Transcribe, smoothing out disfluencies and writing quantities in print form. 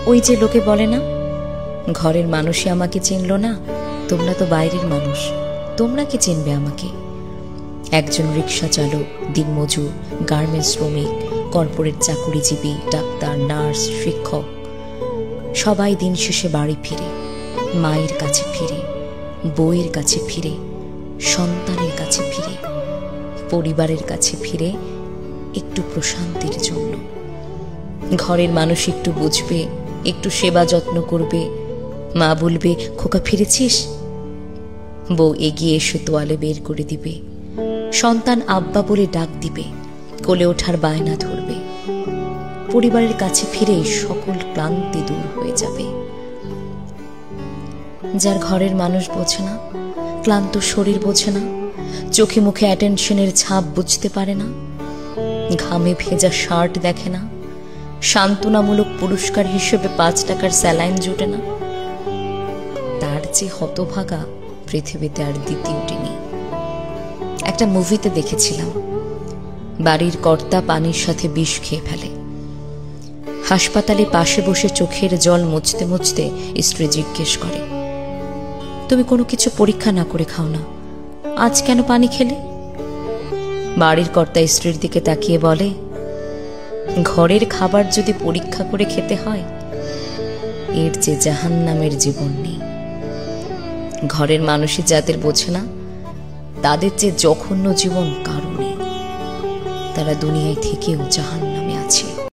ওই যে লোকে বলে না, ঘরের মানুষই আমাকে চিনল না, তোমরা তো বাইরের মানুষ, তোমরা কি চিনবে আমাকে? একজন রিক্সা চালক, দিনমজুর, গার্মেন্টস শ্রমিক, কর্পোরেট চাকুরিজীবী, ডাক্তার, নার্স, শিক্ষক, সবাই দিন শেষে বাড়ি ফিরে, মায়ের কাছে ফিরে, বউয়ের কাছে ফিরে, সন্তানের কাছে ফিরে, পরিবারের কাছে ফিরে একটু প্রশান্তির জন্য। ঘরের মানুষ একটু বুঝবে, একটু সেবা যত্ন করবে, মা বলবে, খোকা ফিরেছিস? বউ এগিয়ে এসে তোয়ালে বের করে দিবে, সন্তান আব্বা বলে ডাক দিবে, কোলে ওঠার বায়না ধরবে। পরিবারের কাছে ফিরে সকল ক্লান্তি দূর হয়ে যাবে। যার ঘরের মানুষ বোঝে না, ক্লান্ত শরীর বোঝে না, চোখে মুখে অ্যাটেনশনের ছাপ বুঝতে পারে না, ঘামে ভেজা শার্ট দেখে না, সান্ত্বনামূলক পুরস্কার হিসেবে 5 টাকার স্যালাইন জোটে না, তার যে হতভাগা পৃথিবীতে আর দ্বিতীয়টি নেই। একটা মুভিতে দেখেছিলাম, বাড়ির কর্তা পানির সাথে বিষ খেয়ে ফেলে। হাসপাতালে পাশে বসে চোখের জল মুছতে মুছতে স্ত্রী জিজ্ঞেস করে, তুমি কোনো কিছু পরীক্ষা না করে খাও না, আজ কেন পানি খেলে? বাড়ির কর্তা স্ত্রীর দিকে তাকিয়ে বলে, ঘরের খাবার যদি পরীক্ষা করে খেতে হয়, এর যে জাহান্নামের জীবন নেই। ঘরের মানুষই যাদের বোঝে না, তাদের যে জঘন্য জীবন কারো নেই, তারা দুনিয়ায় থেকেও জাহান্নাম।